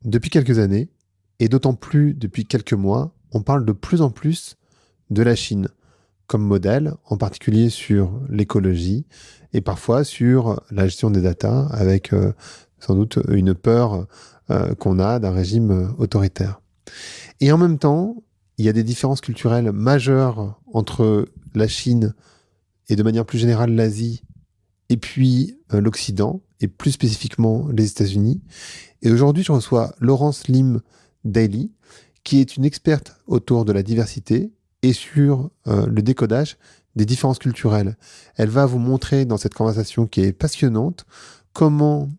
Depuis quelques années, et d'autant plus depuis quelques mois, on parle de plus en plus de la Chine comme modèle, en particulier sur l'écologie et parfois sur la gestion des data, avec sans doute une peur qu'on a d'un régime autoritaire. Et en même temps, il y a des différences culturelles majeures entre la Chine et de manière plus générale l'Asie, et puis l'Occident, et plus spécifiquement les États-Unis. Et aujourd'hui, je reçois Laurence Lim Daly, qui est une experte autour de la diversité et sur le décodage des différences culturelles. Elle va vous montrer dans cette conversation qui est passionnante comment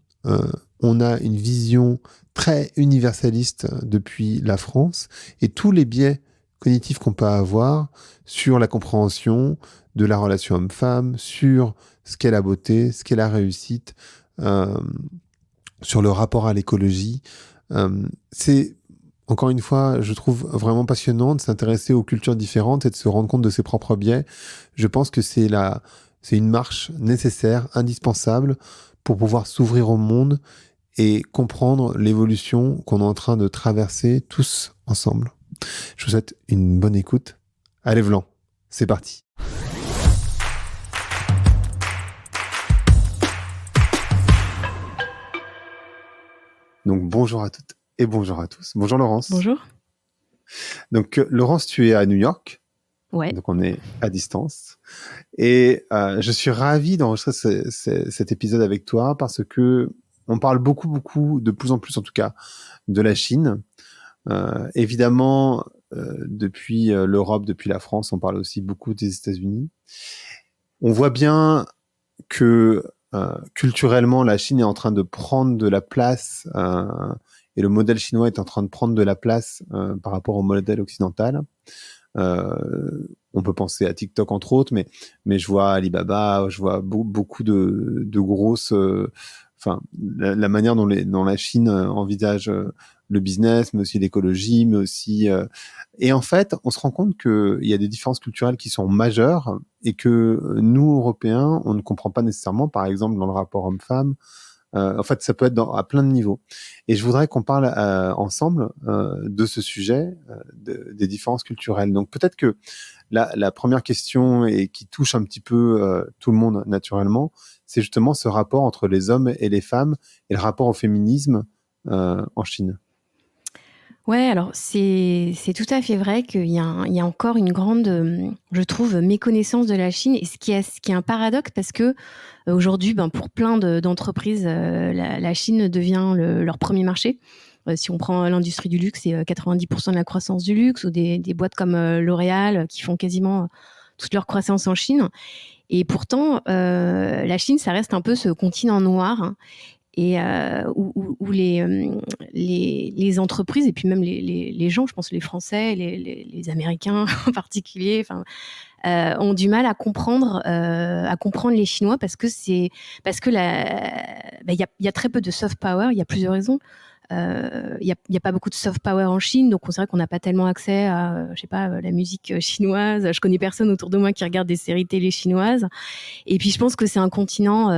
on a une vision très universaliste depuis la France et tous les biais cognitifs qu'on peut avoir sur la compréhension de la relation homme-femme, sur ce qu'est la beauté, ce qu'est la réussite, euh, sur le rapport à l'écologie. C'est, encore une fois, je trouve vraiment passionnant de s'intéresser aux cultures différentes et de se rendre compte de ses propres biais. Je pense que c'est une marche nécessaire, indispensable pour pouvoir s'ouvrir au monde et comprendre l'évolution qu'on est en train de traverser tous ensemble. Je vous souhaite une bonne écoute. Allez, Vlan, c'est parti. Donc bonjour à toutes et bonjour à tous. Bonjour Laurence. Bonjour. Donc Laurence, tu es à New York, Ouais. donc on est à distance. Et je suis ravi d'enregistrer cet épisode avec toi parce que on parle beaucoup, de plus en plus en tout cas, de la Chine. Évidemment, depuis l'Europe, depuis la France, on parle aussi beaucoup des États-Unis. On voit bien que culturellement, la Chine est en train de prendre de la place et le modèle chinois est en train de prendre de la place par rapport au modèle occidental. On peut penser à TikTok entre autres, mais je vois Alibaba, je vois beaucoup de grosses, enfin la manière dont la Chine envisage le business, mais aussi l'écologie, mais aussi et en fait, on se rend compte qu'il y a des différences culturelles qui sont majeures et que nous Européens, on ne comprend pas nécessairement, par exemple dans le rapport homme-femme. En fait, ça peut être à plein de niveaux. Et je voudrais qu'on parle ensemble de ce sujet, des différences culturelles. Donc peut-être que la première question et qui touche un petit peu tout le monde naturellement, c'est justement ce rapport entre les hommes et les femmes et le rapport au féminisme en Chine. Ouais, alors c'est tout à fait vrai qu'il y a, il y a encore une grande, je trouve, méconnaissance de la Chine. Et ce qui est un paradoxe parce que aujourd'hui, ben, pour plein d'entreprises, la Chine devient leur premier marché. Si on prend l'industrie du luxe, c'est 90% de la croissance du luxe, ou des boîtes comme L'Oréal qui font quasiment toute leur croissance en Chine. Et pourtant, la Chine, ça reste un peu ce continent noir, hein, et où les entreprises et puis même les gens, je pense les Français, les Américains en particulier, enfin, ont du mal à comprendre les Chinois parce que il y a très peu de soft power. Il y a plusieurs raisons. Il y a pas beaucoup de soft power en Chine, donc c'est vrai qu'on n'a pas tellement accès à, je sais pas, la musique chinoise. Je connais personne autour de moi qui regarde des séries télé chinoises. Et puis je pense que c'est un continent,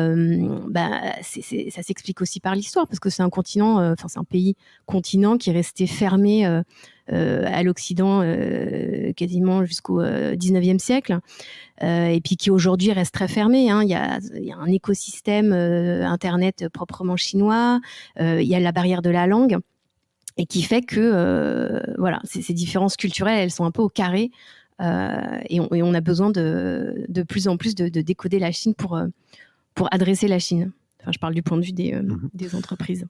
ça s'explique aussi par l'histoire, parce que c'est un continent, enfin c'est un pays continent qui est resté fermé à l'Occident quasiment jusqu'au 19e siècle, et puis qui aujourd'hui reste très fermé, hein. Il y a un écosystème Internet proprement chinois, il y a la barrière de la langue, et qui fait que voilà, ces différences culturelles, elles sont un peu au carré. Et on a besoin de plus en plus de décoder la Chine pour adresser la Chine. Enfin, je parle du point de vue Mhm. des entreprises.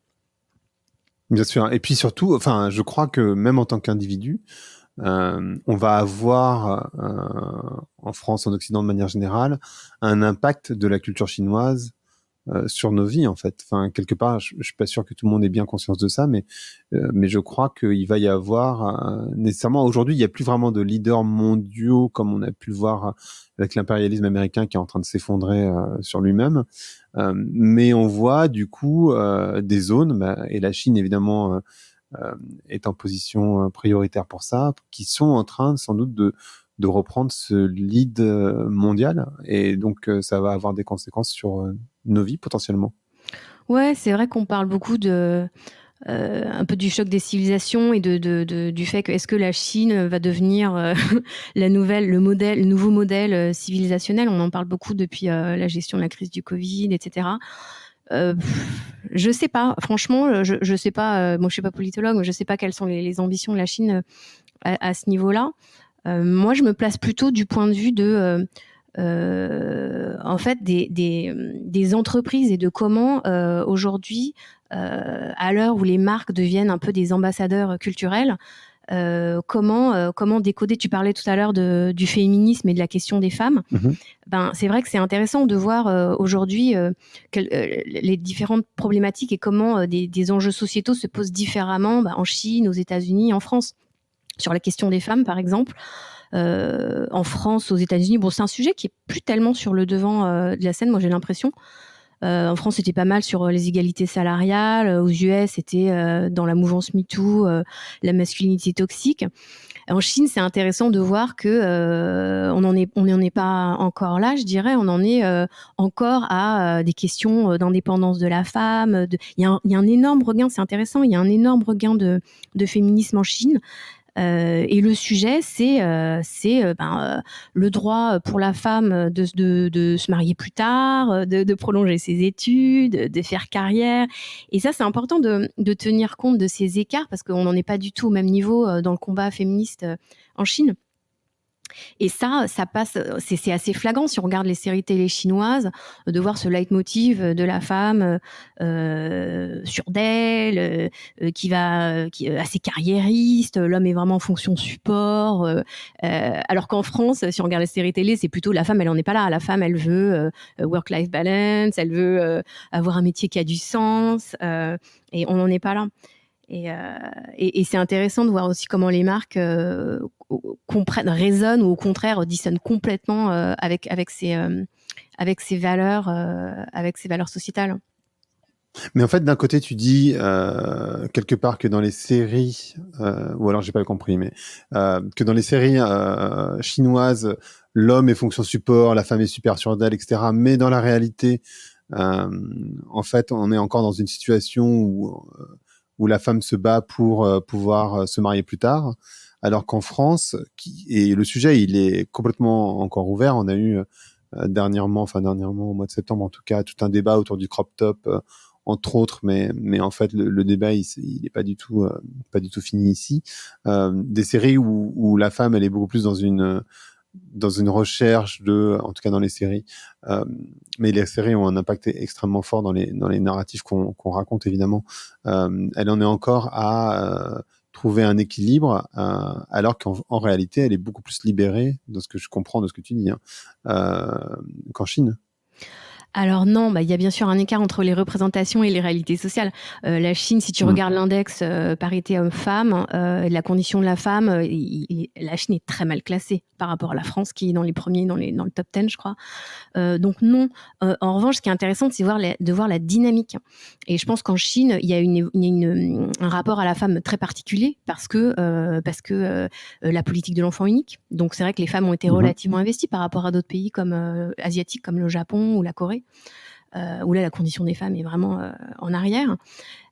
Bien sûr. Et puis surtout, enfin, je crois que même en tant qu'individu, on va avoir en France, en Occident de manière générale, un impact de la culture chinoise sur nos vies en fait. Enfin, quelque part, je suis pas sûr que tout le monde ait bien conscience de ça, mais je crois qu'il va y avoir nécessairement aujourd'hui, il y a plus vraiment de leaders mondiaux comme on a pu le voir avec l'impérialisme américain qui est en train de s'effondrer sur lui-même. Mais on voit du coup des zones, et la Chine évidemment est en position prioritaire pour ça, qui sont en train sans doute de reprendre ce lead mondial. Et donc, ça va avoir des conséquences sur nos vies potentiellement. Ouais, c'est vrai qu'on parle beaucoup un peu du choc des civilisations et du fait que est-ce que la Chine va devenir le nouveau modèle civilisationnel. On en parle beaucoup depuis la gestion de la crise du Covid, etc. Je sais pas, franchement, je sais pas. Moi, je suis pas politologue, mais je sais pas quelles sont les ambitions de la Chine à ce niveau-là. Moi, je me place plutôt du point de vue en fait, des entreprises et de comment aujourd'hui, à l'heure où les marques deviennent un peu des ambassadeurs culturels, comment décoder. Tu parlais tout à l'heure du féminisme et de la question des femmes. Mhm. Ben, c'est vrai que c'est intéressant de voir aujourd'hui les différentes problématiques et comment des enjeux sociétaux se posent différemment en Chine, aux États-Unis, en France. Sur la question des femmes, par exemple, en France, aux États-Unis, bon, c'est un sujet qui est plus tellement sur le devant de la scène, moi j'ai l'impression. En France, c'était pas mal sur les égalités salariales. Aux US, c'était dans la mouvance MeToo, la masculinité toxique. En Chine, c'est intéressant de voir que on n'en est pas encore là, je dirais. On en est encore à des questions d'indépendance de la femme. Il y a un énorme regain, c'est intéressant. Il y a un énorme regain de féminisme en Chine. Et le sujet, c'est le droit pour la femme de se marier plus tard, de prolonger ses études, de faire carrière. Et ça, c'est important de tenir compte de ces écarts parce qu'on n'en est pas du tout au même niveau dans le combat féministe en Chine. Et ça passe, c'est assez flagrant si on regarde les séries télé chinoises, de voir ce leitmotiv de la femme sûre d'elle, qui est assez carriériste, l'homme est vraiment en fonction support. Alors qu'en France, si on regarde les séries télé, c'est plutôt la femme, elle en est pas là. La femme, elle veut work-life balance, elle veut avoir un métier qui a du sens, et on n'en est pas là. Et c'est intéressant de voir aussi comment les marques résonnent ou au contraire dissonnent complètement avec ces valeurs sociétales. Mais en fait, d'un côté, tu dis quelque part que dans les séries, ou alors j'ai pas compris, mais que dans les séries chinoises, l'homme est fonction support, la femme est super sûre d'elle, etc. Mais dans la réalité, en fait, on est encore dans une situation où la femme se bat pour pouvoir se marier plus tard, alors qu'en France, et le sujet, il est complètement encore ouvert. On a eu dernièrement, au mois de septembre en tout cas, tout un débat autour du crop top, entre autres, mais en fait, le débat, il est pas du tout fini ici. Des séries où la femme, elle est beaucoup plus dans une recherche en tout cas dans les séries, mais les séries ont un impact extrêmement fort dans les narratifs qu'on raconte évidemment. Elle en est encore à trouver un équilibre, alors qu'en réalité, elle est beaucoup plus libérée, de ce que je comprends de ce que tu dis, qu'en Chine. Alors non, il y a bien sûr un écart entre les représentations et les réalités sociales. La Chine, si tu regardes l'index parité homme-femme, la condition de la femme, la Chine est très mal classée par rapport à la France, qui est dans les premiers, dans le top 10, je crois. Donc non. En revanche, ce qui est intéressant, c'est de voir la dynamique. Et je pense qu'en Chine, il y a un rapport à la femme très particulier parce que la politique de l'enfant unique. Donc c'est vrai que les femmes ont été relativement investies par rapport à d'autres pays asiatiques comme le Japon ou la Corée, où là la condition des femmes est vraiment en arrière.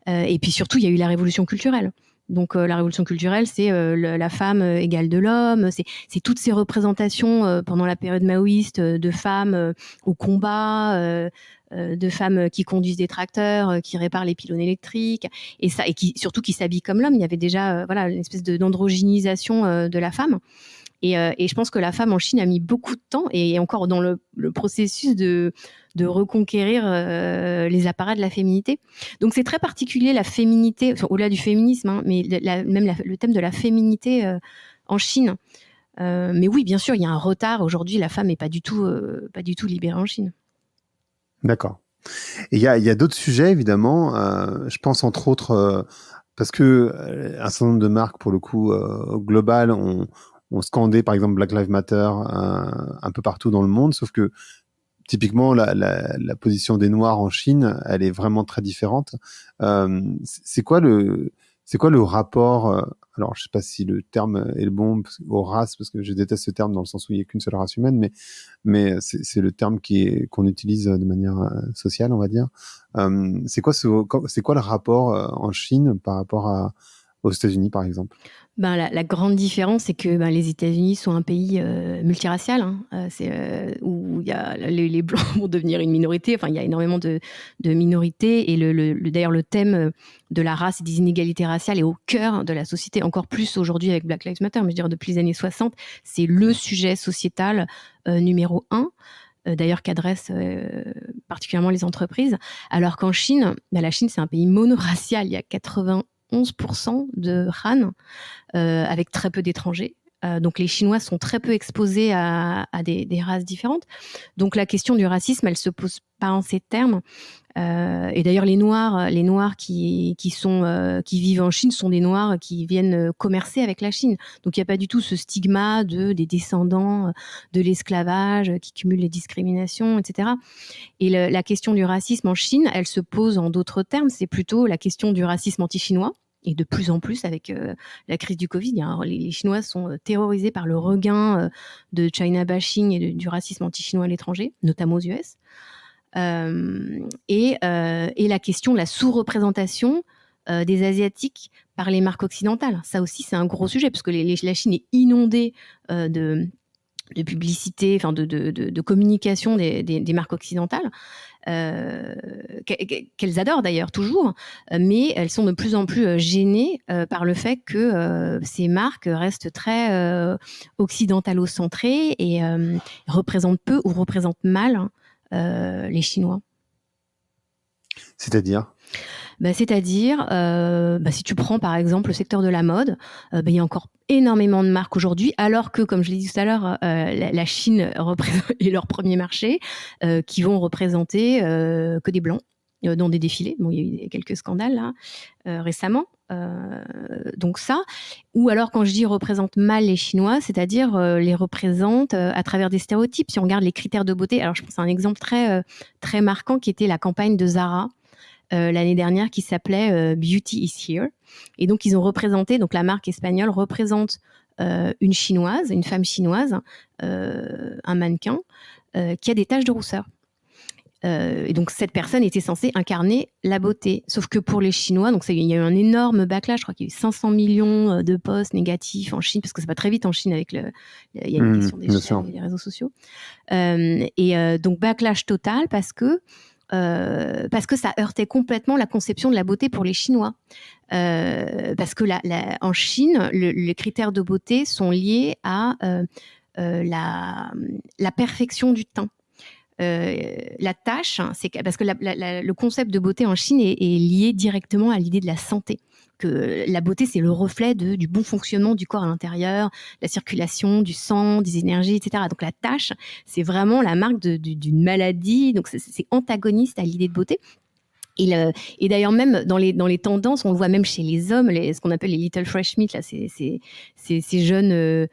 Et puis surtout, il y a eu la révolution culturelle. Donc la révolution culturelle, c'est la femme égale de l'homme, c'est toutes ces représentations pendant la période maoïste de femmes au combat, de femmes qui conduisent des tracteurs, qui réparent les pylônes électriques, et surtout qui s'habillent comme l'homme. Il y avait déjà voilà une espèce d'androgénisation de la femme. Et je pense que la femme en Chine a mis beaucoup de temps et est encore dans le processus de reconquérir les appareils de la féminité. Donc c'est très particulier la féminité, enfin, au-delà du féminisme, mais le thème de la féminité en Chine. Mais oui, bien sûr, il y a un retard. Aujourd'hui, la femme n'est pas du tout libérée en Chine. D'accord. Et il y a d'autres sujets, évidemment. Je pense entre autres, parce que un certain nombre de marques, pour le coup, globales, ont scandé, par exemple, Black Lives Matter un peu partout dans le monde, sauf que typiquement, la position des Noirs en Chine, elle est vraiment très différente. C'est quoi le rapport alors je sais pas si le terme est le bon, aux races, parce que je déteste ce terme dans le sens où il n'y a qu'une seule race humaine, mais c'est le terme qu'on utilise de manière sociale, on va dire. C'est quoi le rapport en Chine par rapport aux États-Unis, par exemple? Ben, la grande différence, c'est que ben, les États-Unis sont un pays multiracial, hein. Où il y a les Blancs vont devenir une minorité. Enfin, il y a énormément de minorités. Et d'ailleurs, le thème de la race et des inégalités raciales est au cœur de la société, encore plus aujourd'hui avec Black Lives Matter. Mais je veux dire, depuis les années 60, c'est le sujet sociétal numéro 1. D'ailleurs qu'adressent particulièrement les entreprises. Alors qu'en Chine, ben, la Chine, c'est un pays monoracial. Il y a 91% de Han, avec très peu d'étrangers. Donc les Chinois sont très peu exposés à des races différentes. Donc la question du racisme, elle se pose pas en ces termes. Et d'ailleurs les Noirs qui vivent en Chine sont des Noirs qui viennent commercer avec la Chine. Donc il n'y a pas du tout ce stigma des descendants de l'esclavage qui cumulent les discriminations, etc. Et la question du racisme en Chine, elle se pose en d'autres termes. C'est plutôt la question du racisme anti-chinois. Et de plus en plus, avec la crise du Covid, les Chinois sont terrorisés par le regain de China bashing et du racisme anti-chinois à l'étranger, notamment aux US. Et la question de la sous-représentation des Asiatiques par les marques occidentales. Ça aussi, c'est un gros sujet, parce que la Chine est inondée de publicité, enfin de communication des marques occidentales. Qu'elles adorent d'ailleurs toujours, mais elles sont de plus en plus gênées par le fait que ces marques restent très occidentalo-centrées et représentent peu ou représentent mal les Chinois. C'est-à-dire? C'est-à-dire, si tu prends par exemple le secteur de la mode, il y a encore énormément de marques aujourd'hui, alors que, comme je l'ai dit tout à l'heure, la Chine est leur premier marché, qui vont représenter que des Blancs dans des défilés. Bon, il y a eu quelques scandales là récemment. Donc ça, ou alors quand je dis représente mal les Chinois, c'est-à-dire les représente à travers des stéréotypes. Si on regarde les critères de beauté, alors je pense à un exemple très marquant qui était la campagne de Zara l'année dernière qui s'appelait Beauty is Here. Et donc, ils ont représenté, donc la marque espagnole représente une chinoise, une femme chinoise, un mannequin, qui a des taches de rousseur. Et donc, cette personne était censée incarner la beauté. Sauf que pour les Chinois, donc il y a eu un énorme backlash. Je crois qu'il y a eu 500 millions de posts négatifs en Chine, parce que ça va très vite en Chine avec il y a une question des chaînes et des réseaux sociaux. Donc, backlash total parce que ça heurtait complètement la conception de la beauté pour les Chinois. Parce que en Chine, les critères de beauté sont liés à la perfection du teint. La tâche, parce que le concept de beauté en Chine est lié directement à l'idée de la santé. Que la beauté, c'est le reflet du bon fonctionnement du corps à l'intérieur, la circulation du sang, des énergies, etc. Donc la tâche, c'est vraiment la marque d'une maladie. Donc c'est antagoniste à l'idée de beauté. Et d'ailleurs, même dans les tendances, on le voit même chez les hommes, ce qu'on appelle les little fresh meat, là, ces jeunes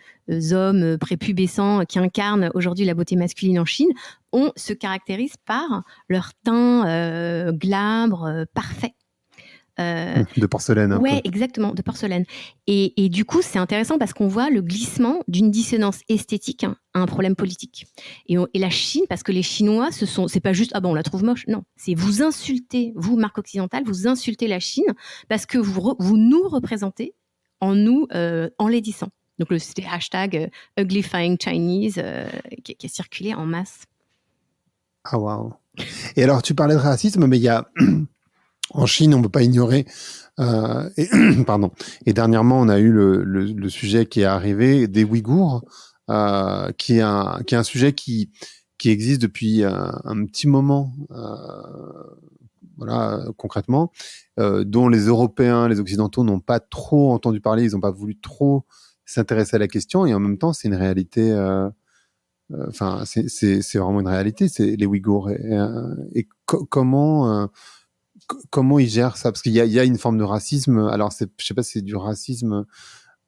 hommes prépubescents qui incarnent aujourd'hui la beauté masculine en Chine, se caractérisent par leur teint glabre, parfait. De porcelaine. Ouais, exactement, de porcelaine. Et du coup, c'est intéressant parce qu'on voit le glissement d'une dissonance esthétique à un problème politique. Et la Chine, parce que les Chinois, c'est pas juste on la trouve moche. Non, c'est vous insultez, vous marque occidentale, vous insultez la Chine parce que vous nous représentez en laidissant. Donc c'était hashtag uglifying Chinese qui a circulé en masse. Ah waouh. Et alors, tu parlais de racisme, mais il y a en Chine, on ne peut pas ignorer. Pardon. Et dernièrement, on a eu le sujet qui est arrivé des Ouïghours, qui est un sujet qui existe depuis un petit moment. Voilà, concrètement, dont les Européens, les Occidentaux n'ont pas trop entendu parler. Ils n'ont pas voulu trop s'intéresser à la question. Et en même temps, c'est une réalité. Enfin, c'est vraiment une réalité. C'est les Ouïghours. Comment ils gèrent ça? Parce qu'il y a une forme de racisme. Alors, je sais pas si c'est du racisme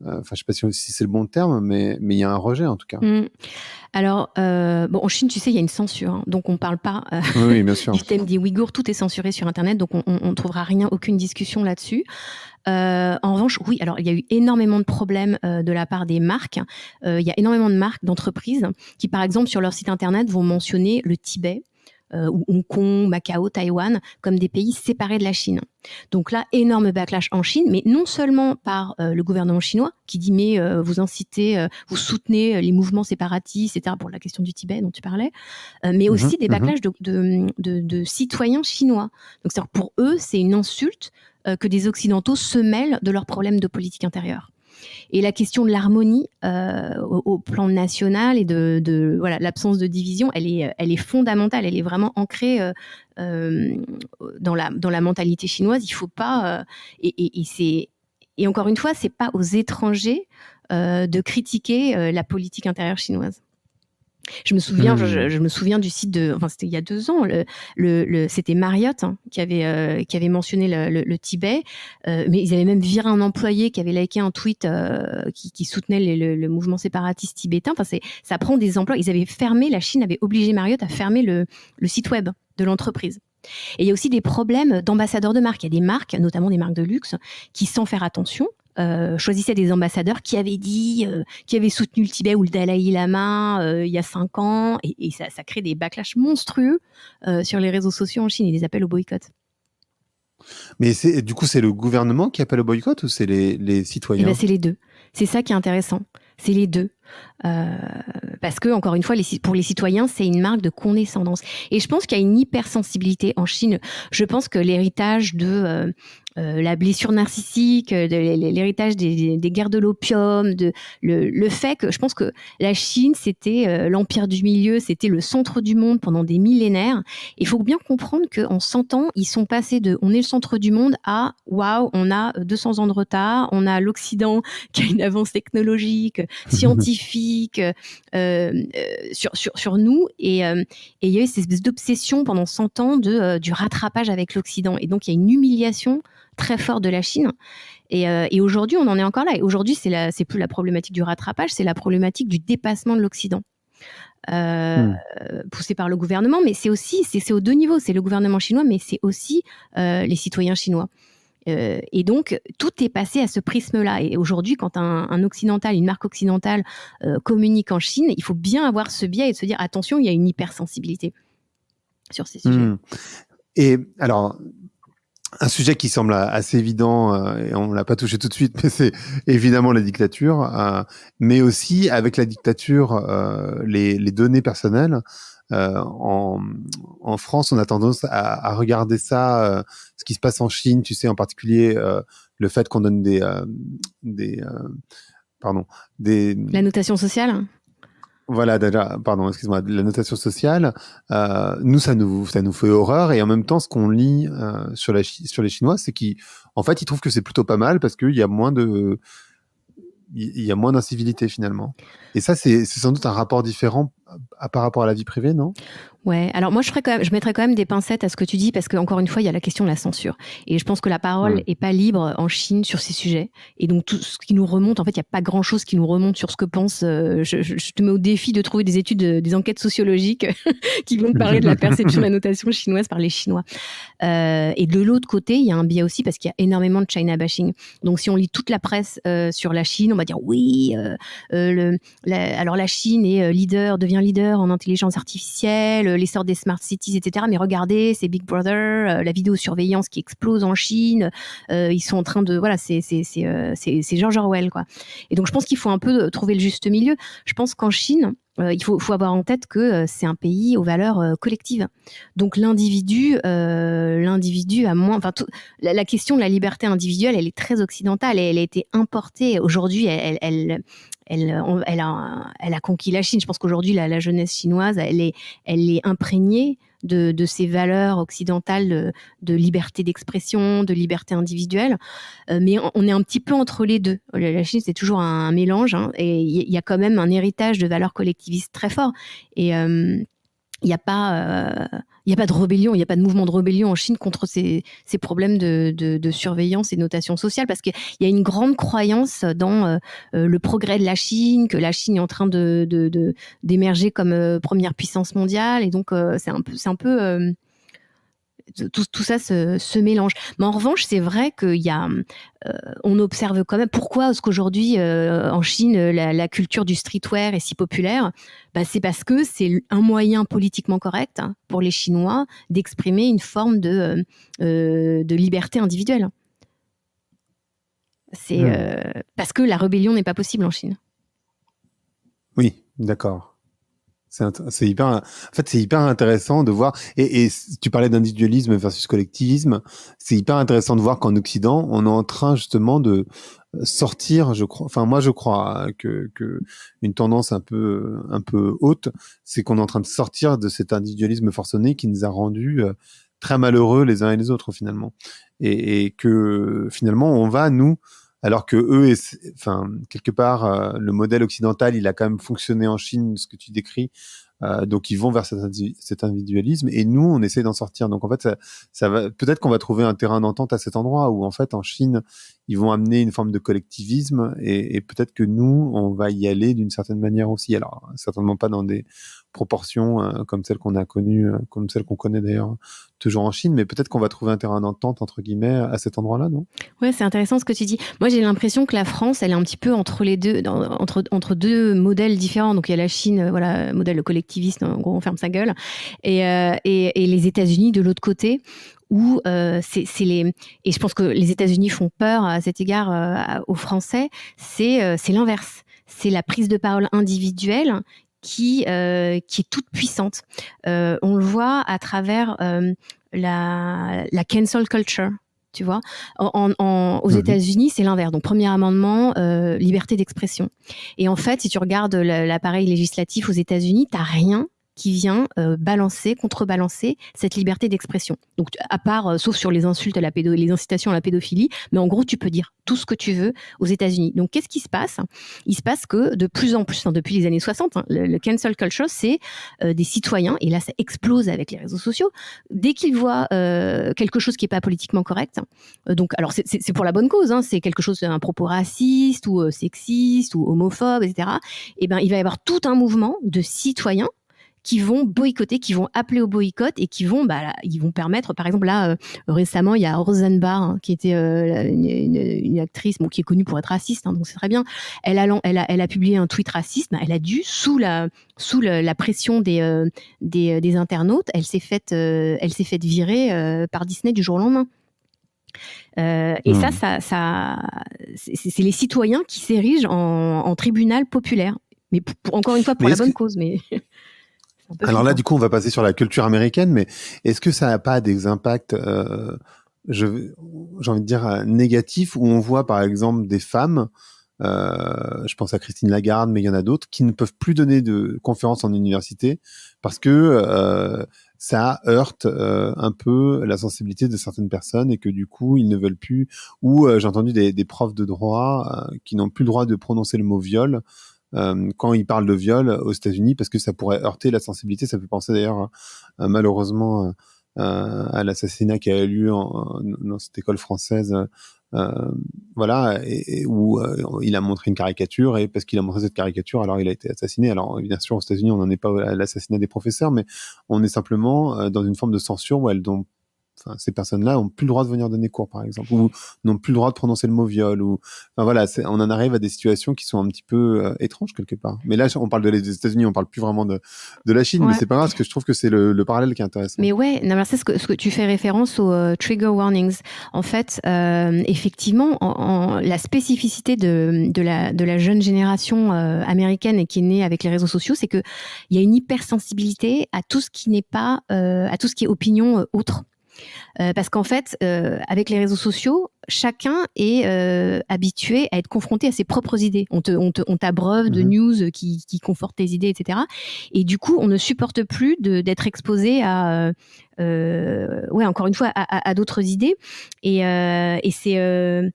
enfin, je sais pas si c'est le bon terme, mais il y a un rejet en tout cas. Alors, en Chine, tu sais, il y a une censure, hein, donc on parle pas Oui, bien sûr. du thème des Ouïghours, tout est censuré sur Internet, donc on trouvera rien, aucune discussion là-dessus. En revanche, oui, alors il y a eu énormément de problèmes de la part des marques. Il y a énormément de marques, d'entreprises qui, par exemple, sur leur site Internet, vont mentionner le Tibet, ou Hong Kong, Macao, Taïwan, comme des pays séparés de la Chine. Donc là, énorme backlash en Chine, mais non seulement par le gouvernement chinois, qui dit mais vous incitez, vous soutenez les mouvements séparatistes, etc., pour la question du Tibet dont tu parlais, mais aussi des backlash de citoyens chinois. Donc c'est-à-dire pour eux, c'est une insulte que des Occidentaux se mêlent de leurs problèmes de politique intérieure. Et la question de l'harmonie au plan national et de voilà, l'absence de division, elle est fondamentale, elle est vraiment ancrée dans la mentalité chinoise. Il faut pas et encore une fois, c'est pas aux étrangers de critiquer la politique intérieure chinoise. Je me souviens du site enfin c'était il y a 2 ans, c'était Marriott, hein, qui avait mentionné le Tibet, mais ils avaient même viré un employé qui avait liké un tweet qui soutenait le mouvement séparatiste tibétain. Enfin ça prend des emplois. La Chine avait obligé Marriott à fermer le site web de l'entreprise. Et il y a aussi des problèmes d'ambassadeurs de marque. Il y a des marques, notamment des marques de luxe, qui, sans faire attention, choisissaient des ambassadeurs qui avaient soutenu le Tibet ou le Dalai Lama il y a 5 ans, et ça crée des backlash monstrueux sur les réseaux sociaux en Chine et des appels au boycott. Mais du coup, c'est le gouvernement qui appelle au boycott ou c'est les citoyens ? Eh ben, c'est les deux. C'est ça qui est intéressant. C'est les deux. Parce que, encore une fois, pour les citoyens, c'est une marque de condescendance. Et je pense qu'il y a une hypersensibilité en Chine. Je pense que l'héritage de la blessure narcissique, l'héritage des guerres de l'opium, le fait que je pense que la Chine, c'était l'empire du milieu, c'était le centre du monde pendant des millénaires. Il faut bien comprendre qu'en 100 ans, ils sont passés de on est le centre du monde à waouh, on a 200 ans de retard, on a l'Occident qui a une avance technologique, scientifique sur nous. Et il y a eu cette espèce d'obsession pendant 100 ans du rattrapage avec l'Occident. Et donc, il y a une humiliation très forte de la Chine. Et aujourd'hui, on en est encore là. Et aujourd'hui, c'est plus la problématique du rattrapage, c'est la problématique du dépassement de l'Occident. Poussé par le gouvernement, mais c'est aux 2 niveaux. C'est le gouvernement chinois, mais c'est aussi les citoyens chinois. Et donc, tout est passé à ce prisme-là. Et aujourd'hui, quand un occidental, une marque occidentale communique en Chine, il faut bien avoir ce biais et de se dire, attention, il y a une hypersensibilité sur ces sujets. Et alors, un sujet qui semble assez évident, et on ne l'a pas touché tout de suite, mais c'est évidemment la dictature, mais aussi avec la dictature, les données personnelles. En France, on a tendance à regarder ça, ce qui se passe en Chine, tu sais, en particulier le fait qu'on donne La notation sociale. Voilà, déjà, pardon, excuse-moi, la notation sociale, nous, ça nous fait horreur, et en même temps, ce qu'on lit sur les Chinois, c'est qu'en fait, ils trouvent que c'est plutôt pas mal parce qu'il y a moins d'incivilité finalement. Et ça, c'est sans doute un rapport différent par rapport à la vie privée, non ? Ouais, alors moi je mettrais quand même des pincettes à ce que tu dis, parce qu'encore une fois, il y a la question de la censure. Et je pense que la parole est pas libre en Chine sur ces sujets. Et donc tout ce qui nous remonte, en fait, il n'y a pas grand-chose qui nous remonte sur ce que pense. Je te mets au défi de trouver des études, des enquêtes sociologiques qui vont parler de la perception de la notation chinoise par les Chinois. Et de l'autre côté, il y a un biais aussi parce qu'il y a énormément de China bashing. Donc si on lit toute la presse sur la Chine, on va dire oui, alors la Chine devient leader en intelligence artificielle, l'essor des smart cities, etc. Mais regardez, c'est Big Brother, la vidéosurveillance qui explose en Chine. Ils sont en train de... Voilà, c'est George Orwell, quoi. Et donc, je pense qu'il faut un peu trouver le juste milieu. Je pense qu'en Chine, il faut avoir en tête que c'est un pays aux valeurs collectives. Donc, l'individu a moins... Enfin, la question de la liberté individuelle, elle est très occidentale et elle a été importée. Aujourd'hui, elle a conquis la Chine. Je pense qu'aujourd'hui, la jeunesse chinoise, elle est imprégnée de ces valeurs occidentales de liberté d'expression, de liberté individuelle. Mais on est un petit peu entre les deux. La Chine, c'est toujours un mélange, hein, et il y a quand même un héritage de valeurs collectivistes très fort. il n'y a pas, il y a pas de rébellion, il n'y a pas de mouvement de rébellion en Chine contre ces problèmes de surveillance et de notation sociale, parce qu'il y a une grande croyance dans le progrès de la Chine, que la Chine est en train d'émerger comme première puissance mondiale, et donc c'est un peu tout ça se mélange. Mais en revanche, c'est vrai qu'il y a, on observe quand même pourquoi est-ce qu'aujourd'hui en Chine la culture du streetwear est si populaire. Bah, c'est parce que c'est un moyen politiquement correct pour les Chinois d'exprimer une forme de liberté individuelle. C'est parce que la rébellion n'est pas possible en Chine. Oui, d'accord. C'est hyper, en fait, c'est hyper intéressant de voir. Et tu parlais d'individualisme versus collectivisme. C'est hyper intéressant de voir qu'en Occident, on est en train justement de sortir, je crois. Enfin, moi, je crois que une tendance un peu haute, c'est qu'on est en train de sortir de cet individualisme forcené qui nous a rendus très malheureux les uns et les autres finalement. Et que finalement, on va nous. Alors que eux, enfin, quelque part, le modèle occidental, il a quand même fonctionné en Chine, ce que tu décris. Donc, ils vont vers cet individualisme, et nous, on essaie d'en sortir. Donc, en fait, ça va, peut-être qu'on va trouver un terrain d'entente à cet endroit où, en fait, en Chine, ils vont amener une forme de collectivisme, et peut-être que nous, on va y aller d'une certaine manière aussi. Alors, certainement pas dans des proportions comme celles qu'on a connues, comme celles qu'on connaît d'ailleurs toujours en Chine, mais peut-être qu'on va trouver un terrain d'entente, entre guillemets, à cet endroit-là, non? Ouais, c'est intéressant ce que tu dis. Moi, j'ai l'impression que la France, elle est un petit peu entre les deux, entre deux modèles différents. Donc, il y a la Chine, voilà, modèle collectiviste, en gros, on ferme sa gueule, et les États-Unis de l'autre côté, où c'est les, et je pense que les États-Unis font peur à cet égard aux Français. C'est l'inverse. C'est la prise de parole individuelle qui est toute puissante. On le voit à travers la cancel culture. Tu vois, aux États-Unis, c'est l'inverse. Donc, premier amendement, liberté d'expression. Et en fait, si tu regardes l'appareil législatif aux États-Unis, t'as rien qui vient contrebalancer cette liberté d'expression. Donc, à part, sauf sur les insultes à les incitations à la pédophilie, mais en gros, tu peux dire tout ce que tu veux aux États-Unis. Donc, qu'est-ce qui se passe? Il se passe que de plus en plus, depuis les années 60, le cancel culture, c'est des citoyens, et là, ça explose avec les réseaux sociaux, dès qu'ils voient quelque chose qui n'est pas politiquement correct, donc, alors c'est pour la bonne cause, c'est quelque chose, un propos raciste ou sexiste ou homophobe, etc. Et ben, il va y avoir tout un mouvement de citoyens qui vont boycotter, qui vont appeler au boycott, et qui vont, ils vont permettre, par exemple, là, récemment, il y a Rosenbar, qui était une actrice, qui est connue pour être raciste, donc c'est très bien. Elle a publié un tweet raciste, elle a dû, sous la pression des internautes, elle s'est faite virer par Disney du jour au lendemain. Et ça c'est les citoyens qui s'érigent en tribunal populaire. Mais encore une fois, pour la bonne cause, mais... Alors là, du coup, on va passer sur la culture américaine, mais est-ce que ça n'a pas des impacts, j'ai envie de dire, négatifs, où on voit, par exemple, des femmes, je pense à Christine Lagarde, mais il y en a d'autres, qui ne peuvent plus donner de conférences en université parce que ça heurte un peu la sensibilité de certaines personnes, et que du coup, ils ne veulent plus. Ou j'ai entendu des profs de droit qui n'ont plus le droit de prononcer le mot viol quand ils parlent de viol aux États-Unis, parce que ça pourrait heurter la sensibilité. Ça fait penser d'ailleurs malheureusement à l'assassinat qui a eu lieu dans cette école française, voilà, et où il a montré une caricature, et parce qu'il a montré cette caricature, alors il a été assassiné. Alors bien sûr, aux États-Unis, on n'en est pas à l'assassinat des professeurs, mais on est simplement dans une forme de censure où ces personnes-là ont plus le droit de venir donner cours, par exemple, ou n'ont plus le droit de prononcer le mot viol, ou voilà, on en arrive à des situations qui sont un petit peu étranges quelque part. Mais là, on parle des États-Unis, on parle plus vraiment de la Chine, mais c'est pas grave, parce que je trouve que c'est le parallèle qui est intéressant. Mais ouais, non, c'est ce que tu fais référence aux trigger warnings. En fait, effectivement, la spécificité de la jeune génération américaine, et qui est née avec les réseaux sociaux, c'est que il y a une hypersensibilité à tout ce qui n'est pas, à tout ce qui est opinion autre. Parce qu'en fait, avec les réseaux sociaux, chacun est habitué à être confronté à ses propres idées. On t'abreuve de news qui confortent tes idées, etc. Et du coup, on ne supporte plus d'être exposé à, encore une fois, à d'autres idées. Et c'est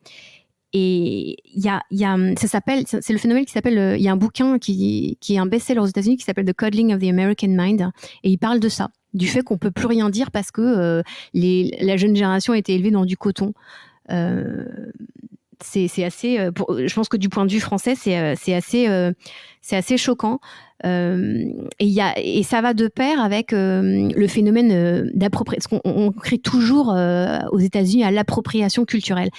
ça s'appelle, c'est le phénomène qui s'appelle, il y a un bouquin qui est un best-seller aux États-Unis qui s'appelle The Coddling of the American Mind, et il parle de ça, du fait qu'on peut plus rien dire parce que la jeune génération a été élevée dans du coton. C'est assez, je pense que du point de vue français, c'est assez choquant. Et ça va de pair avec le phénomène d'appropriation. Parce qu'on crée toujours aux États-Unis à l'appropriation culturelle.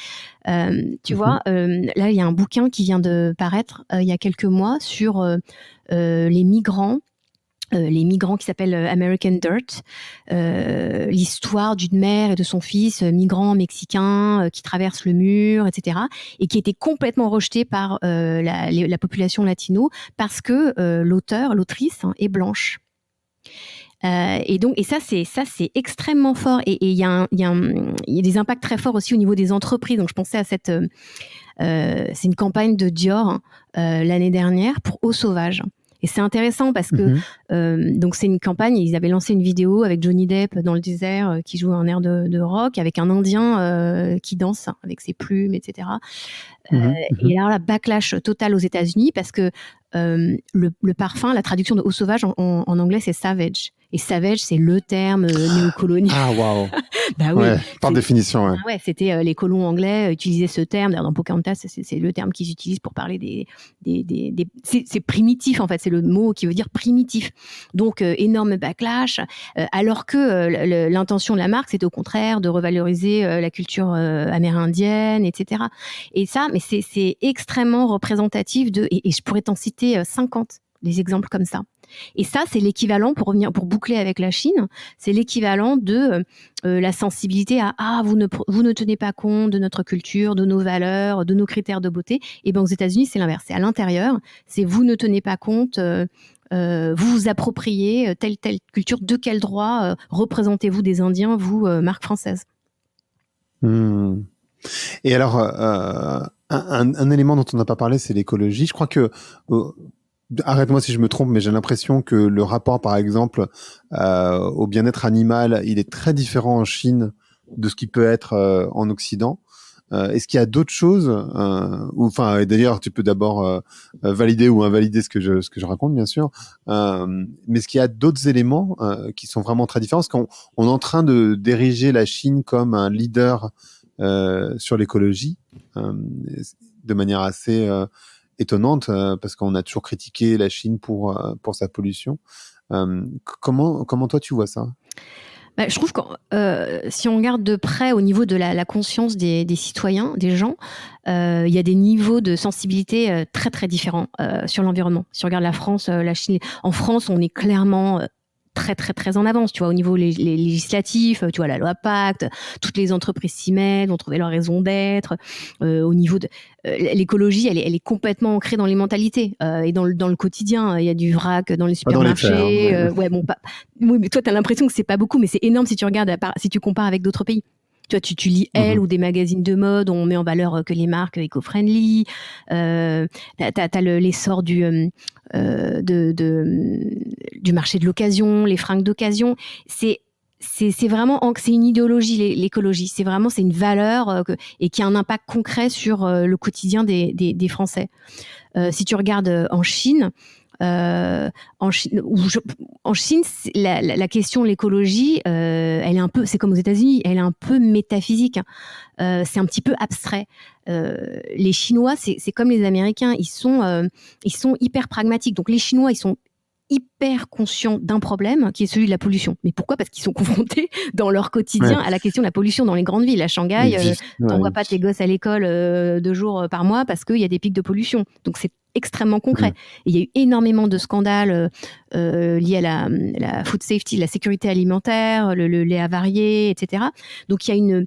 Tu vois, là, il y a un bouquin qui vient de paraître il y a quelques mois sur les migrants qui s'appellent American Dirt, l'histoire d'une mère et de son fils migrants mexicains qui traversent le mur, etc., et qui était complètement rejeté par la population latino parce que l'autrice est blanche. Et ça c'est extrêmement fort, et il y a des impacts très forts aussi au niveau des entreprises. Donc je pensais à c'est une campagne de Dior l'année dernière pour Eau Sauvage. Et c'est intéressant parce que donc c'est une campagne, ils avaient lancé une vidéo avec Johnny Depp dans le désert qui joue un air de rock avec un Indien qui danse avec ses plumes, etc. Et alors la backlash totale aux États-Unis parce que le parfum, la traduction de Eau Sauvage en anglais c'est savage. Et savage, c'est le terme néocolonial. Ah, waouh. Bah oui. Ouais, par définition, ouais. Ouais, c'était les colons anglais utilisaient ce terme. D'ailleurs, dans Pocahontas, c'est le terme qu'ils utilisent pour parler c'est primitif, en fait. C'est le mot qui veut dire primitif. Donc, énorme backlash. Alors que l'intention de la marque, c'est au contraire de revaloriser la culture amérindienne, etc. Et ça, mais c'est extrêmement représentatif et je pourrais t'en citer 50 des exemples comme ça. Et ça, c'est l'équivalent, pour boucler avec la Chine, c'est l'équivalent de la sensibilité à vous ne tenez pas compte de notre culture, de nos valeurs, de nos critères de beauté. Et bien aux États-Unis, c'est l'inverse. C'est à l'intérieur, c'est vous ne tenez pas compte, vous vous appropriez telle culture. De quel droit représentez-vous des Indiens, vous, marque française? Et alors, un élément dont on n'a pas parlé, c'est l'écologie. Je crois que arrête-moi si je me trompe, mais j'ai l'impression que le rapport, par exemple, au bien-être animal, il est très différent en Chine de ce qui peut être en Occident. Est-ce qu'il y a d'autres choses et d'ailleurs, tu peux d'abord valider ou invalider ce que je raconte, bien sûr. Mais est-ce qu'il y a d'autres éléments qui sont vraiment très différents? Parce qu'on est en train d'ériger la Chine comme un leader sur l'écologie de manière assez étonnante parce qu'on a toujours critiqué la Chine pour sa pollution. Comment toi tu vois ça? Je trouve que si on regarde de près au niveau de la conscience des citoyens, des gens, il y a des niveaux de sensibilité très très différents sur l'environnement. Si on regarde la France, la Chine, en France, on est clairement très très très en avance, tu vois, au niveau les législatif, tu vois, la loi Pacte, toutes les entreprises s'y mettent, ont trouvé leur raison d'être. Au niveau de l'écologie, elle est complètement ancrée dans les mentalités et dans le quotidien. Il y a du vrac dans les supermarchés. Oui, mais toi, t'as l'impression que c'est pas beaucoup, mais c'est énorme si tu regardes, si tu compares avec d'autres pays. Tu vois, tu lis Elle ou des magazines de mode, on met en valeur que les marques éco-friendly. T'as l'essor du marché de l'occasion, les fringues d'occasion. C'est vraiment, c'est une idéologie, l'écologie. C'est une valeur et qui a un impact concret sur le quotidien des Français. Si tu regardes en Chine, la question de l'écologie, elle est un peu, c'est comme aux États-Unis, elle est un peu métaphysique. C'est un petit peu abstrait. Les Chinois, c'est comme les Américains, ils sont hyper pragmatiques. Donc les Chinois, ils sont hyper conscients d'un problème qui est celui de la pollution. Mais pourquoi? Parce qu'ils sont confrontés dans leur quotidien à la question de la pollution dans les grandes villes. À Shanghai, t'envoies pas tes gosses à l'école 2 jours par mois parce qu'il y a des pics de pollution. Donc c'est extrêmement concret. Et il y a eu énormément de scandales liés à la food safety, la sécurité alimentaire, le lait avarié, etc. Donc il y a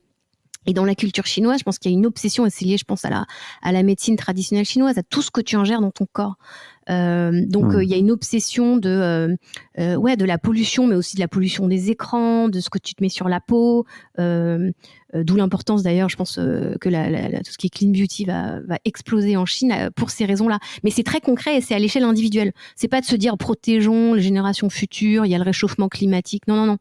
et dans la culture chinoise, je pense qu'il y a une obsession, et c'est lié, je pense, à la médecine traditionnelle chinoise, à tout ce que tu ingères dans ton corps. Donc, il y a une obsession de la pollution, mais aussi de la pollution des écrans, de ce que tu te mets sur la peau. D'où l'importance, d'ailleurs, je pense que tout ce qui est clean beauty va exploser en Chine pour ces raisons-là. Mais c'est très concret et c'est à l'échelle individuelle. C'est pas de se dire protégeons les générations futures, il y a le réchauffement climatique. Non.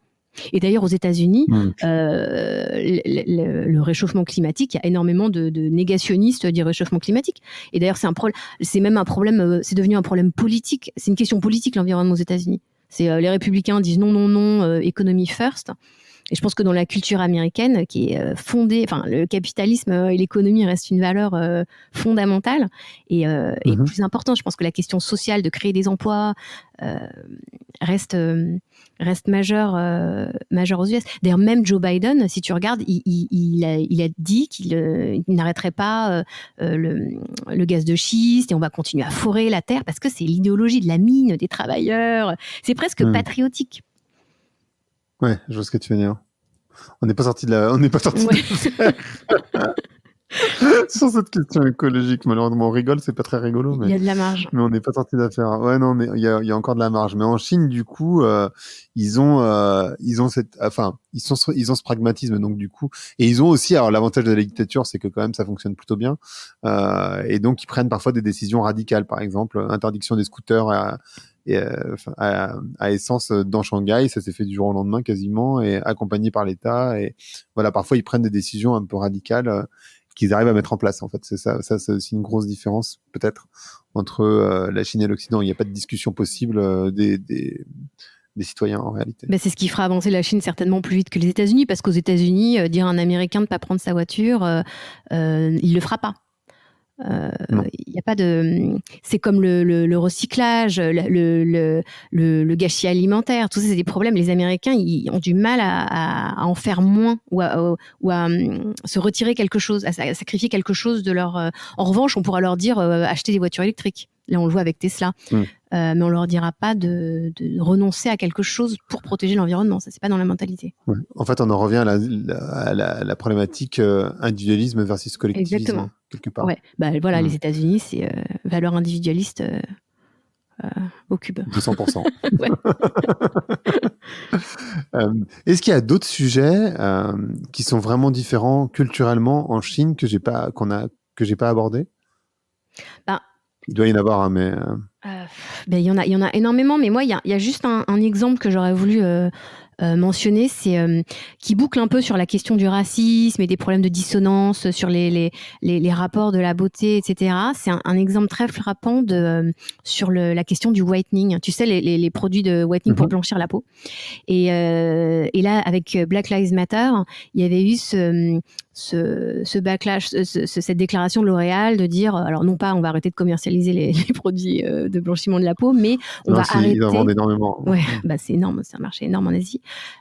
Et d'ailleurs, aux États-Unis, Mm. le réchauffement climatique, il y a énormément de négationnistes du réchauffement climatique. Et d'ailleurs, c'est même un problème, c'est devenu un problème politique. C'est une question politique, l'environnement aux États-Unis. Les républicains disent non, non, non, economy first. Et je pense que dans la culture américaine, qui est fondée, enfin, le capitalisme et l'économie restent une valeur fondamentale et Mhm. plus importante. Je pense que la question sociale de créer des emplois reste majeure aux US. D'ailleurs, même Joe Biden, si tu regardes, il a dit qu'il n'arrêterait pas le gaz de schiste et on va continuer à forer la terre parce que c'est l'idéologie de la mine, des travailleurs. C'est presque Mm. patriotique. Ouais, je vois ce que tu veux dire. On n'est pas sorti on n'est pas sorti Ouais. de sur cette question écologique. Malheureusement, on rigole, c'est pas très rigolo, Il y a de la marge. mais on n'est pas sorti d'affaire. Ouais, non, mais il y a encore de la marge. Mais en Chine, du coup, ils ont ils ont ce pragmatisme, donc du coup, et ils ont aussi, alors l'avantage de la dictature, c'est que quand même ça fonctionne plutôt bien, et donc ils prennent parfois des décisions radicales, par exemple, interdiction des scooters à essence dans Shanghai, ça s'est fait du jour au lendemain quasiment, et accompagné par l'État. Et voilà, parfois ils prennent des décisions un peu radicales qu'ils arrivent à mettre en place. En fait, c'est ça, c'est aussi une grosse différence peut-être entre la Chine et l'Occident. Il n'y a pas de discussion possible des citoyens en réalité. Ben, c'est ce qui fera avancer la Chine certainement plus vite que les États-Unis, parce qu'aux États-Unis, dire à un Américain de ne pas prendre sa voiture, il ne le fera pas. Il y a pas de. C'est comme le recyclage, le gâchis alimentaire. Tout ça, c'est des problèmes. Les Américains, ils ont du mal à en faire moins ou à se retirer quelque chose, à sacrifier quelque chose de leur. En revanche, on pourra leur dire acheter des voitures électriques. Là, on le voit avec Tesla. Mais on leur dira pas de renoncer à quelque chose pour protéger l'environnement. Ça, c'est pas dans la mentalité. Ouais. En fait, on en revient à la problématique individualisme versus collectivisme. Exactement. Quelque part. Ouais. Bah, voilà, les États-Unis, c'est valeur individualiste au cube. 200%. Ouais. Est-ce qu'il y a d'autres sujets qui sont vraiment différents culturellement en Chine que j'ai pas abordé? Il doit y en avoir, mais il y en a énormément, mais moi, il y a juste un exemple que j'aurais voulu mentionner, c'est qui boucle un peu sur la question du racisme et des problèmes de dissonance sur les rapports de la beauté, etc. C'est un exemple très frappant sur la question du whitening. Tu sais, les produits de whitening pour blanchir la peau. Et là, avec Black Lives Matter, il y avait eu ce backlash, cette déclaration de L'Oréal de dire, alors non pas on va arrêter de commercialiser les produits de blanchiment de la peau, mais on va arrêter. Ils en vendent énormément. Ouais, bah c'est énorme, c'est un marché énorme en Asie.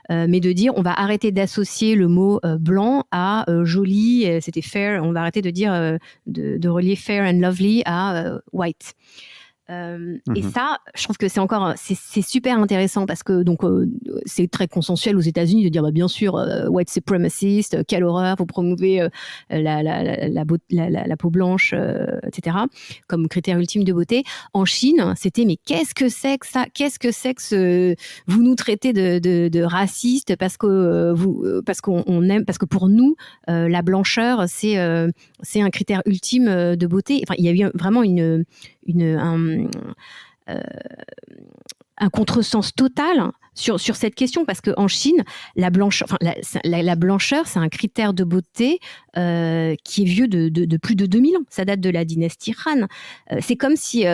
Mais de dire, on va arrêter d'associer le mot blanc à joli, c'était fair, on va arrêter de dire, de relier fair and lovely à white. Et ça, je trouve que c'est super intéressant parce que donc c'est très consensuel aux États-Unis de dire bah bien sûr white supremacist, quelle horreur, vous promouvez la peau blanche, etc. comme critère ultime de beauté. En Chine, c'était mais qu'est-ce que c'est que ça? Qu'est-ce que c'est que vous nous traitez de racistes parce que qu'on aime, parce que pour nous la blancheur c'est un critère ultime de beauté. Enfin, il y a eu vraiment un contresens total sur cette question, parce qu'en Chine, la blancheur, c'est un critère de beauté qui est vieux de plus de 2000 ans. Ça date de la dynastie Han. C'est comme si,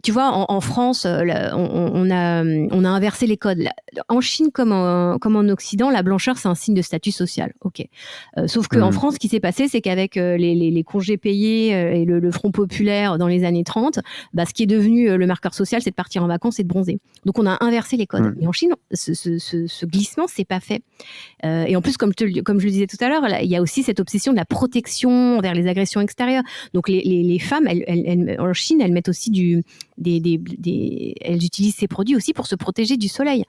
tu vois, en France, on a inversé les codes. En Chine, comme en Occident, la blancheur, c'est un signe de statut social. Ok. Sauf qu'en France, ce qui s'est passé, c'est qu'avec les congés payés et le Front populaire dans les années 30, bah, ce qui est devenu le marqueur social, c'est de partir en vacances et de bronzer. Donc, on a inversé les codes. Et en Chine, ce glissement, c'est pas fait. Et en plus, comme je le disais tout à l'heure, il y a aussi cette obsession de la protection envers les agressions extérieures. Donc, les femmes, en Chine, elles mettent aussi elles utilisent ces produits aussi pour se protéger du soleil.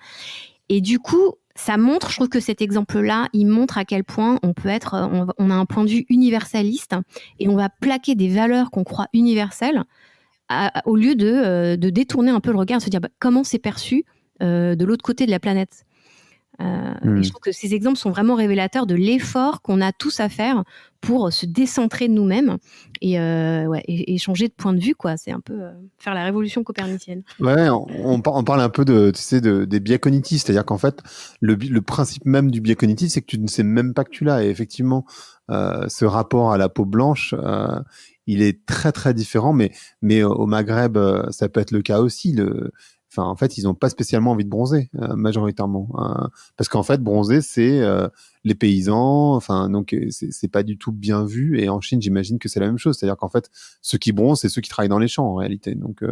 Et du coup, ça montre, je trouve que cet exemple-là, il montre à quel point on a un point de vue universaliste et on va plaquer des valeurs qu'on croit universelles au lieu de détourner un peu le regard et se dire comment c'est perçu de l'autre côté de la planète. Et je trouve que ces exemples sont vraiment révélateurs de l'effort qu'on a tous à faire pour se décentrer de nous-mêmes et changer de point de vue, quoi. C'est un peu faire la révolution copernicienne. Ouais, on parle un peu des biais cognitifs, c'est-à-dire qu'en fait, le principe même du biais cognitif, c'est que tu ne sais même pas que tu l'as. Et effectivement, ce rapport à la peau blanche, il est très très différent, mais au Maghreb, ça peut être le cas aussi. Enfin, en fait, ils n'ont pas spécialement envie de bronzer, majoritairement, parce qu'en fait, bronzer, c'est les paysans. Enfin, donc c'est pas du tout bien vu. Et en Chine, j'imagine que c'est la même chose, c'est-à-dire qu'en fait, ceux qui bronzent, c'est ceux qui travaillent dans les champs en réalité. Donc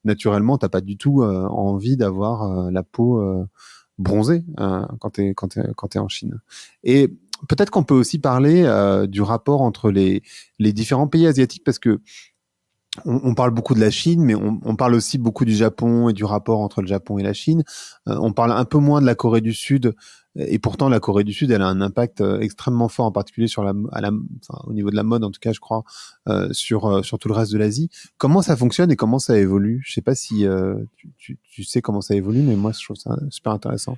naturellement, t'as pas du tout envie d'avoir la peau bronzée quand t'es en Chine. Et peut-être qu'on peut aussi parler du rapport entre les différents pays asiatiques, parce que on parle beaucoup de la Chine, mais on parle aussi beaucoup du Japon et du rapport entre le Japon et la Chine. On parle un peu moins de la Corée du Sud, et pourtant la Corée du Sud, elle a un impact extrêmement fort, en particulier enfin, au niveau de la mode, en tout cas, je crois, sur tout le reste de l'Asie. Comment ça fonctionne et comment ça évolue? Je sais pas si tu sais comment ça évolue, mais moi, je trouve ça super intéressant.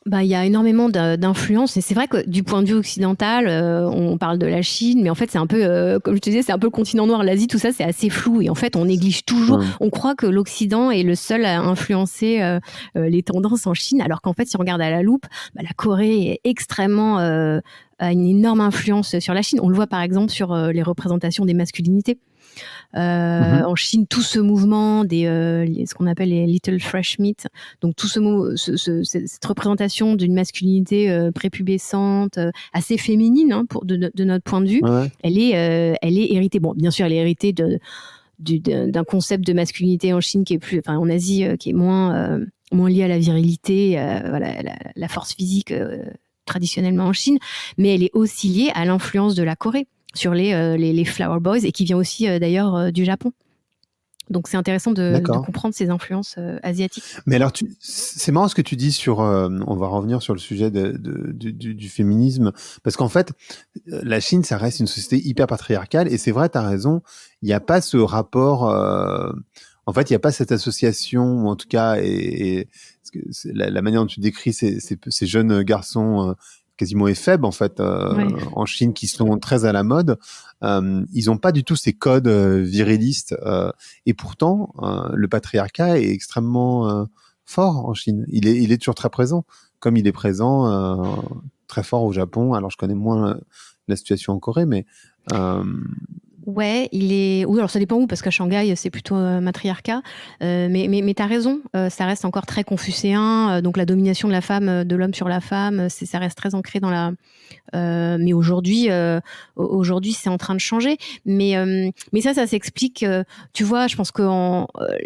Bah, il y a énormément d'influences et c'est vrai que du point de vue occidental, on parle de la Chine, mais en fait c'est un peu, comme je te disais, c'est un peu le continent noir, l'Asie, tout ça c'est assez flou et en fait on néglige toujours, on croit que l'Occident est le seul à influencer les tendances en Chine, alors qu'en fait si on regarde à la loupe, bah, la Corée est extrêmement a une énorme influence sur la Chine. On le voit par exemple sur les représentations des masculinités. En Chine, tout ce mouvement ce qu'on appelle les Little Fresh Meat, donc tout cette représentation d'une masculinité prépubescente, assez féminine de notre point de vue, elle est héritée. Bon, bien sûr, elle est héritée d'un concept de masculinité en Chine en Asie, qui est moins lié à la virilité, voilà, la force physique traditionnellement en Chine, mais elle est aussi liée à l'influence de la Corée sur les Flower Boys et qui vient aussi d'ailleurs du Japon. Donc c'est intéressant de comprendre ces influences asiatiques. Mais alors, c'est marrant ce que tu dis sur. On va revenir sur le sujet du féminisme, parce qu'en fait, la Chine, ça reste une société hyper patriarcale, et c'est vrai, tu as raison. Il n'y a pas ce rapport. En fait, il n'y a pas cette association, ou en tout cas, la manière dont tu décris ces jeunes garçons quasiment éphèbes, en fait, en Chine, qui sont très à la mode. Ils n'ont pas du tout ces codes virilistes, et pourtant le patriarcat est extrêmement fort en Chine. Il est toujours très présent, comme il est présent très fort au Japon. Alors je connais moins la situation en Corée, mais ouais, oui, alors ça dépend où, parce qu'à Shanghai, c'est plutôt matriarcat. Mais t'as raison, ça reste encore très confucéen. Donc la domination de la femme, de l'homme sur la femme, ça reste très ancré dans la. Mais aujourd'hui, c'est en train de changer. Mais ça s'explique. Tu vois, je pense que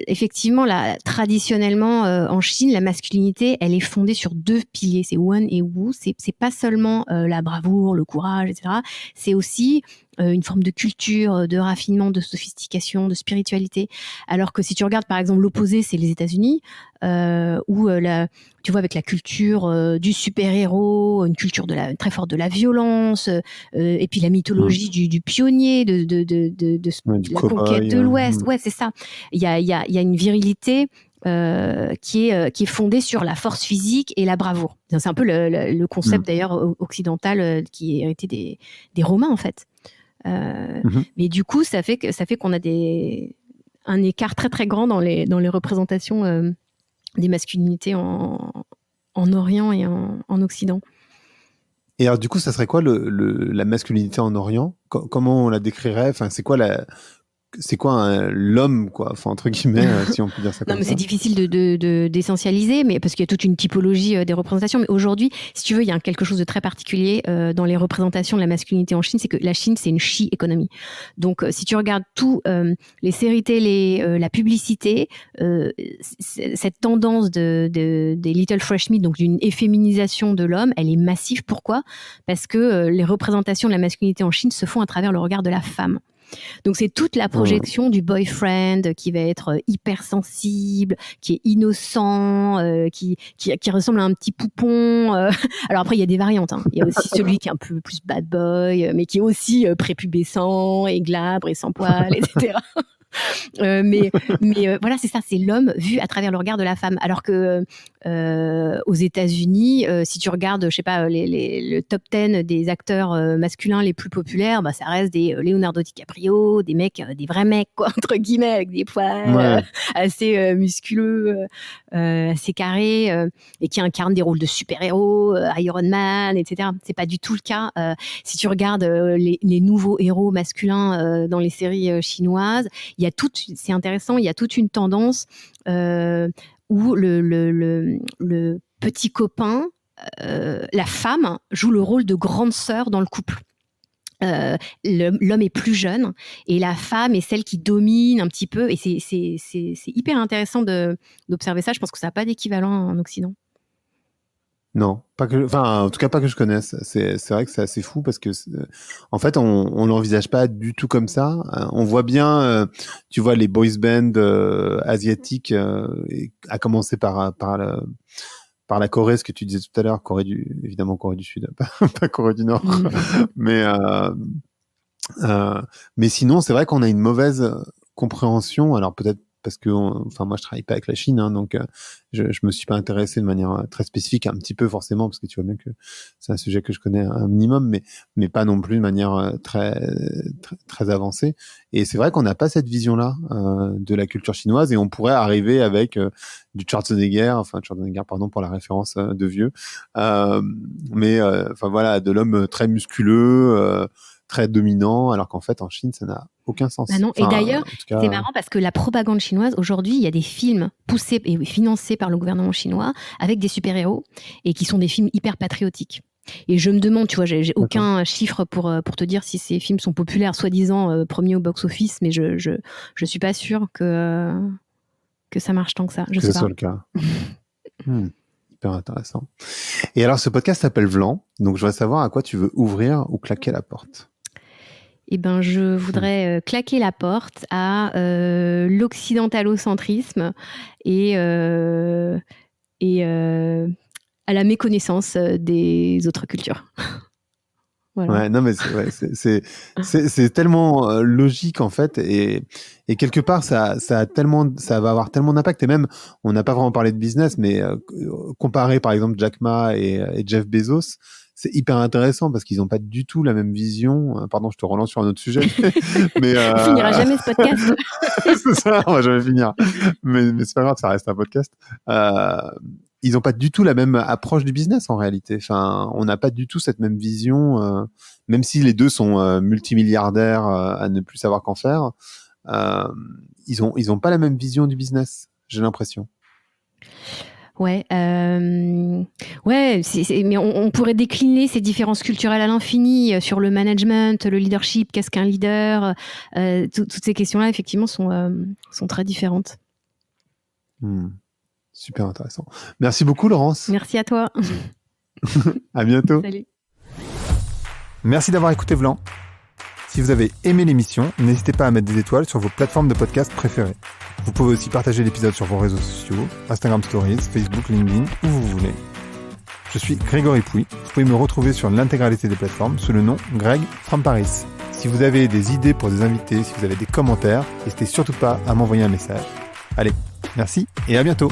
effectivement, traditionnellement en Chine, la masculinité, elle est fondée sur 2 piliers. C'est Wen et Wu. C'est pas seulement la bravoure, le courage, etc. C'est aussi une forme de culture, de raffinement, de sophistication, de spiritualité. Alors que si tu regardes par exemple l'opposé, c'est les États-Unis, où tu vois avec la culture du super-héros, une culture très forte de la violence, et puis la mythologie du pionnier, de la conquête de l'Ouest. Ouais, c'est ça. Il y a une virilité qui est fondée sur la force physique et la bravoure. C'est un peu le concept d'ailleurs occidental qui est hérité des Romains en fait. Mais du coup, ça fait qu'on a un écart très très grand dans les représentations des masculinités en Orient et en Occident. Et alors du coup, ça serait quoi la masculinité en Orient? Comment on la décrirait? Enfin, c'est quoi l'homme, quoi, enfin, entre guillemets, si on peut dire ça comme ça. Non, mais c'est difficile d'essentialiser, mais parce qu'il y a toute une typologie des représentations. Mais aujourd'hui, si tu veux, il y a quelque chose de très particulier dans les représentations de la masculinité en Chine, c'est que la Chine, c'est une chi-économie. Donc, si tu regardes tout, les séries télé, la publicité, cette tendance des Little Fresh Meat, donc d'une efféminisation de l'homme, elle est massive. Pourquoi ? Parce que les représentations de la masculinité en Chine se font à travers le regard de la femme. Donc c'est toute la projection du boyfriend qui va être hypersensible, qui est innocent, qui ressemble à un petit poupon. Alors après il y a des variantes. Il y a aussi celui qui est un peu plus bad boy, mais qui est aussi prépubescent et glabre et sans poils, etc. Mais voilà, c'est ça, c'est l'homme vu à travers le regard de la femme. Alors que aux États-Unis, si tu regardes, je sais pas, le top 10 des acteurs masculins les plus populaires, ça reste des Leonardo DiCaprio, des mecs, des vrais mecs, quoi, entre guillemets, avec des poils assez musculeux, assez carrés, et qui incarnent des rôles de super-héros, Iron Man, etc. C'est pas du tout le cas. Si tu regardes les nouveaux héros masculins dans les séries chinoises, c'est intéressant, il y a toute une tendance où le petit copain, la femme, joue le rôle de grande sœur dans le couple. L'homme est plus jeune et la femme est celle qui domine un petit peu, et c'est hyper intéressant d'observer ça. Je pense que ça n'a pas d'équivalent en Occident. Non, en tout cas pas que je connaisse. C'est vrai que c'est assez fou parce que en fait on l'envisage pas du tout comme ça. On voit bien, tu vois, les boys bands asiatiques, à commencer par la Corée, ce que tu disais tout à l'heure, évidemment Corée du Sud, pas Corée du Nord, mais sinon c'est vrai qu'on a une mauvaise compréhension. Alors peut-être parce que moi je travaille pas avec la Chine, donc je me suis pas intéressé de manière très spécifique, un petit peu forcément, parce que tu vois bien que c'est un sujet que je connais un minimum, mais pas non plus de manière très très, très avancée. Et c'est vrai qu'on n'a pas cette vision-là de la culture chinoise, et on pourrait arriver avec du Schwarzenegger, pardon pour la référence de vieux, voilà, de l'homme très musculeux, très dominant, alors qu'en fait en Chine ça n'a aucun sens. Non. Et d'ailleurs, c'est marrant parce que la propagande chinoise, aujourd'hui, il y a des films poussés et financés par le gouvernement chinois avec des super-héros, et qui sont des films hyper patriotiques. Et je me demande, tu vois, j'ai aucun chiffre pour te dire si ces films sont populaires, soi-disant premiers au box-office, mais je suis pas sûre que ça marche tant que ça. Que ce soit le cas. Hyper intéressant. Et alors, ce podcast s'appelle Vlan, donc je voudrais savoir à quoi tu veux ouvrir ou claquer la porte. Eh ben, je voudrais claquer la porte à l'occidentalocentrisme et à la méconnaissance des autres cultures. Voilà. Ouais, non, mais c'est tellement logique en fait, et quelque part ça va avoir tellement d'impact. Et même, on n'a pas vraiment parlé de business, mais comparer par exemple Jack Ma et Jeff Bezos, c'est hyper intéressant parce qu'ils n'ont pas du tout la même vision. Pardon, je te relance sur un autre sujet. Mais on finira jamais ce podcast. C'est ça, on va jamais finir. Mais c'est pas grave, ça reste un podcast. Ils n'ont pas du tout la même approche du business en réalité. Enfin, on n'a pas du tout cette même vision, même si les deux sont multimilliardaires à ne plus savoir qu'en faire. Ils ont pas la même vision du business, j'ai l'impression. Ouais, mais on pourrait décliner ces différences culturelles à l'infini sur le management, le leadership, qu'est-ce qu'un leader, toutes ces questions-là, effectivement, sont très différentes. Super intéressant. Merci beaucoup, Laurence. Merci à toi. À bientôt. Salut. Merci d'avoir écouté Vlan. Si vous avez aimé l'émission, n'hésitez pas à mettre des étoiles sur vos plateformes de podcast préférées. Vous pouvez aussi partager l'épisode sur vos réseaux sociaux, Instagram Stories, Facebook, LinkedIn, où vous voulez. Je suis Grégory Pouy. Vous pouvez me retrouver sur l'intégralité des plateformes sous le nom Greg from Paris. Si vous avez des idées pour des invités, si vous avez des commentaires, n'hésitez surtout pas à m'envoyer un message. Allez, merci et à bientôt.